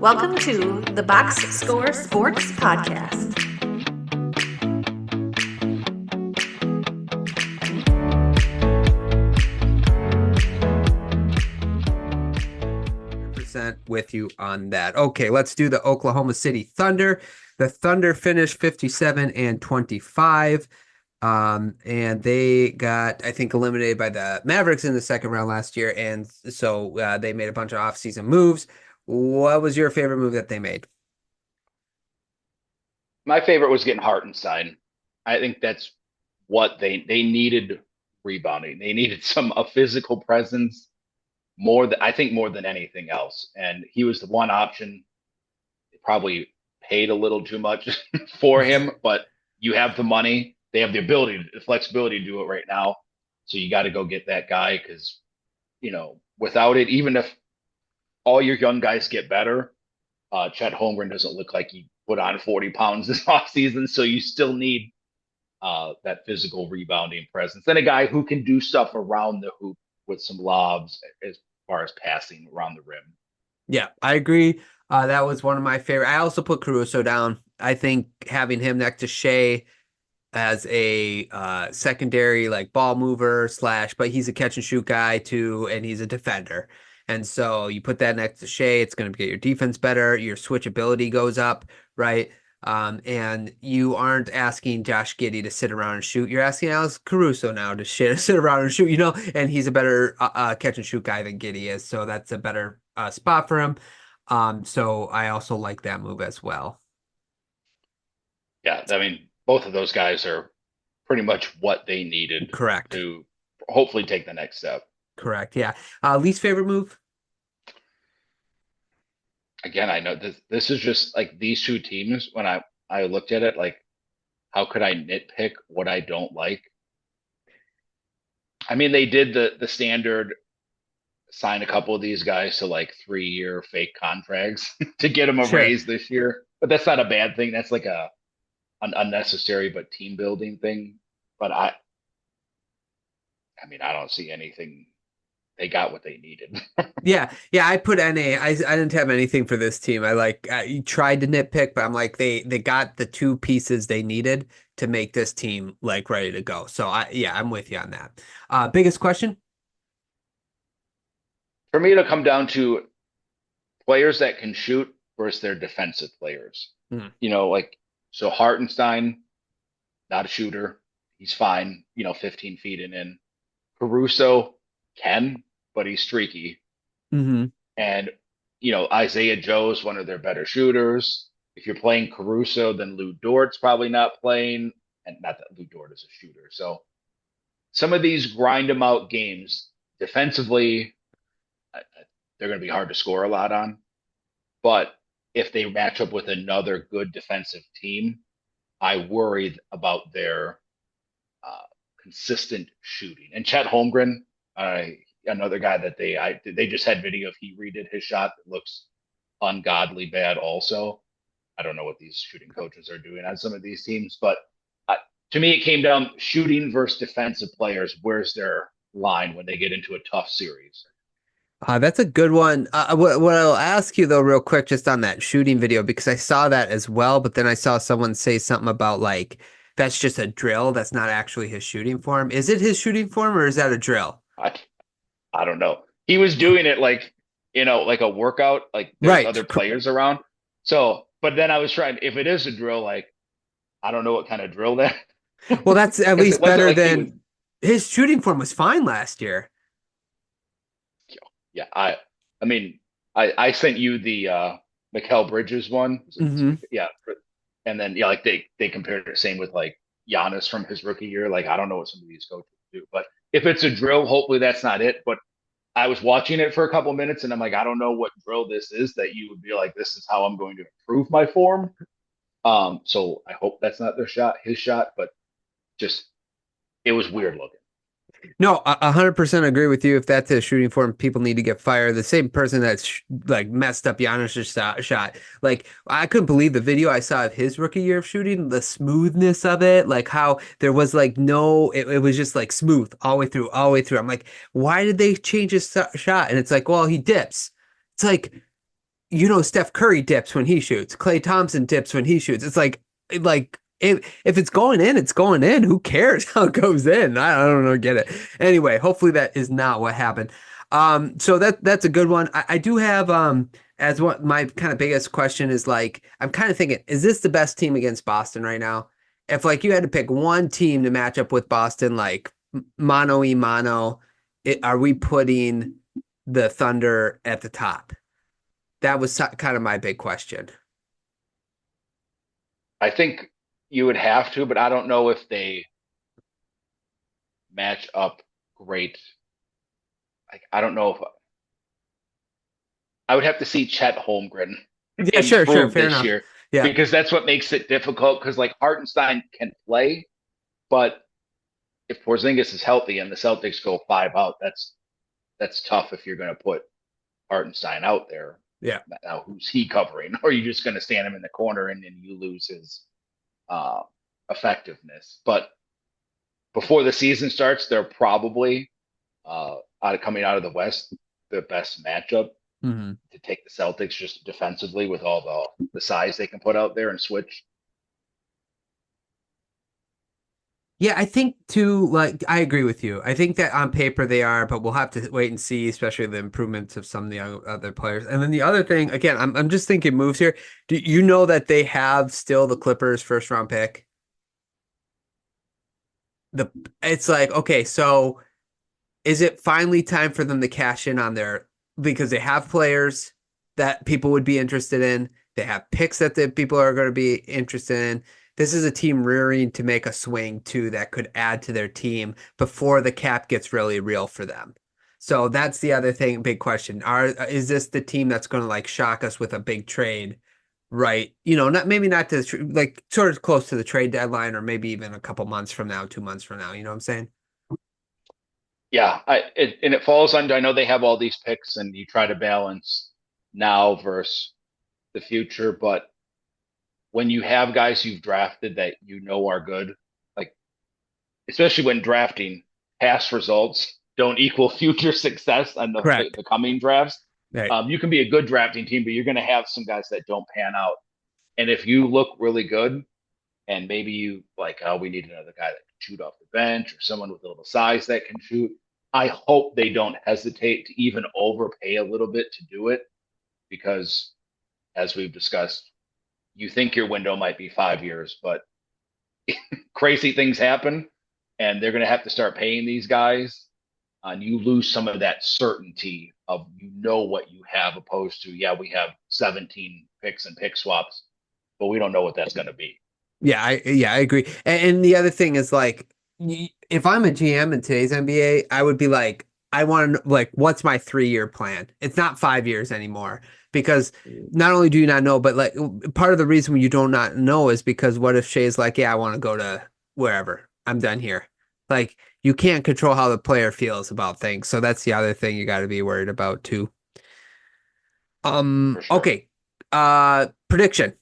Welcome to the Box Score Sports Podcast. With you on that. Okay, let's do the Oklahoma City Thunder. The Thunder finished 57-25. And they got, I think, eliminated by the Mavericks in the second round last year. And so they made a bunch of offseason moves. What was your favorite move that they made? My favorite was getting Hartenstein. I think that's what they needed rebounding. They needed a physical presence more than anything else. And he was the one option. They probably paid a little too much for him, but you have the money. They have the flexibility to do it right now. So you got to go get that guy because, without it, even if all your young guys get better, Chet Holmgren doesn't look like he put on 40 pounds this offseason. So you still need that physical rebounding presence and a guy who can do stuff around the hoop with some lobs as far as passing around the rim. Yeah, I agree. That was one of my favorite. I also put Caruso down. I think having him next to Shea as a secondary ball mover but he's a catch and shoot guy too, and he's a defender. And so you put that next to Shea, it's going to get your defense better. Your switchability goes up, right? And you aren't asking Josh Giddey to sit around and shoot. You're asking Alex Caruso now to sit around and shoot, and he's a better catch and shoot guy than Giddey is. So that's a better spot for him. So I also like that move as well. Yeah, I mean, both of those guys are pretty much what they needed. Correct. To hopefully take the next step. Correct. Yeah. Least favorite move? Again, I know this is just like these two teams. When I looked at it, how could I nitpick what I don't like? I mean, they did the standard, sign a couple of these guys to 3-year fake contracts to get them a raise this year. But that's not a bad thing. That's an unnecessary but team building thing. But I mean, I don't see anything. They got what they needed. Yeah. I put NA. I didn't have anything for this team. I tried to nitpick, but I'm like they got the two pieces they needed to make this team ready to go. So I'm with you on that. Biggest question? For me, it'll come down to players that can shoot versus their defensive players. So Hartenstein, not a shooter. He's fine, 15 feet and in. Caruso can, but he's streaky. Mm-hmm. And, Isaiah Joe's one of their better shooters. If you're playing Caruso, then Lou Dort's probably not playing. And not that Lou Dort is a shooter. So some of these grind them out games defensively, they're going to be hard to score a lot on. But if they match up with another good defensive team, I worried about their consistent shooting. And Chet Holmgren, another guy that they just had video of, he redid his shot that looks ungodly bad also. I don't know what these shooting coaches are doing on some of these teams, but to me, it came down shooting versus defensive players. Where's their line when they get into a tough series? That's a good one. What I'll ask you though, real quick, just on that shooting video, because I saw that as well, but then I saw someone say something about that's just a drill. That's not actually his shooting form. Is it his shooting form or is that a drill? I don't know. He was doing it like a workout, there's other players around. So, but then I was trying, if it is a drill, I don't know what kind of drill that. Well, that's at least better than his shooting form was fine last year. Yeah, I mean, I sent you the Mikal Bridges one. Mm-hmm. Yeah, and then they compared it same with Giannis from his rookie year. I don't know what some of these coaches do, but if it's a drill, hopefully that's not it. But I was watching it for a couple minutes, and I'm like, I don't know what drill this is that you would be like, this is how I'm going to improve my form. So I hope that's not his shot, but just it was weird looking. No, 100% agree with you. If that's a shooting form, people need to get fired. The same person that's messed up Giannis' shot. I couldn't believe the video I saw of his rookie year of shooting, the smoothness of it, how there was no, it was just smooth all the way through. I'm like, why did they change his shot? And it's well, he dips. It's Steph Curry dips when he shoots. Klay Thompson dips when he shoots. It's like if it's going in, it's going in. Who cares how it goes in? I don't know, get it. Anyway, hopefully that is not what happened. So that's a good one. I do have as what my kind of biggest question is, like, I'm kind of thinking, is this the best team against Boston right now? If like you had to pick one team to match up with Boston, like mano y mano, are we putting the Thunder at the top? That was kind of my big question. I think you would have to, but I don't know if they match up great. I don't know if I would have to see Chet Holmgren Yeah, sure, improve fair this enough. year Yeah. because that's what makes it difficult. Because like Hartenstein can play, but if Porzingis is healthy and the Celtics go 5 out, that's tough if you're going to put Hartenstein out there. Yeah. Now, who's he covering? Or are you just going to stand him in the corner and then you lose his effectiveness? But before the season starts, they're probably coming out of the West, the best matchup to take the Celtics just defensively with all the size they can put out there and switch. Yeah, I think too, like, I agree with you. I think that on paper they are, but we'll have to wait and see, especially the improvements of some of the other players. And then the other thing, again, I'm just thinking moves here. Do you know that they have still the Clippers first round pick? It's like, okay, so is it finally time for them to cash in on because they have players that people would be interested in. They have picks that the people are going to be interested in. This is a team rearing to make a swing too that could add to their team before the cap gets really real for them. So that's the other thing, big question. Is this the team that's going to like shock us with a big trade, right? Not to like sort of close to the trade deadline, or maybe even a couple months from now, 2 months from now. You know what I'm saying? Yeah, it falls under. I know they have all these picks, and you try to balance now versus the future, but when you have guys you've drafted that are good, like especially when drafting, past results don't equal future success on the coming drafts. Right. You can be a good drafting team, but you're going to have some guys that don't pan out. And if you look really good, and maybe you like, oh, we need another guy that can shoot off the bench or someone with a little size that can shoot. I hope they don't hesitate to even overpay a little bit to do it, because as we've discussed, you think your window might be 5 years, but crazy things happen, and they're going to have to start paying these guys, and you lose some of that certainty of what you have, opposed to, yeah, we have 17 picks and pick swaps, but we don't know what that's going to be. Yeah, I agree. And the other thing is, like, if I'm a GM in today's NBA, I would be like, I want to, like, what's my 3-year plan? It's not 5 years anymore. Because not only do you not know, but like part of the reason you do not know is because what if Shea's like, yeah, I want to go to wherever. I'm done here. Like, you can't control how the player feels about things. So that's the other thing you got to be worried about too. Sure. Okay. Prediction.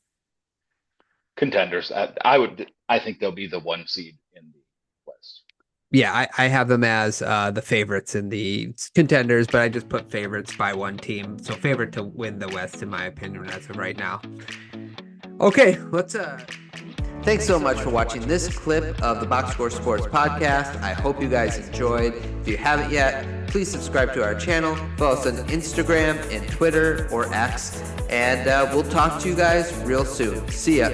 Contenders. I think they'll be the 1 seed in the West. Yeah, I have them as the favorites in the contenders, but I just put favorites by one team. So favorite to win the West, in my opinion, as of right now. Okay, let's Thanks so much for watching this clip of the Box Score Sports Podcast. I hope you guys enjoyed. If you haven't yet, please subscribe to our channel. Follow us on Instagram and Twitter or X. And we'll talk to you guys real soon. See ya.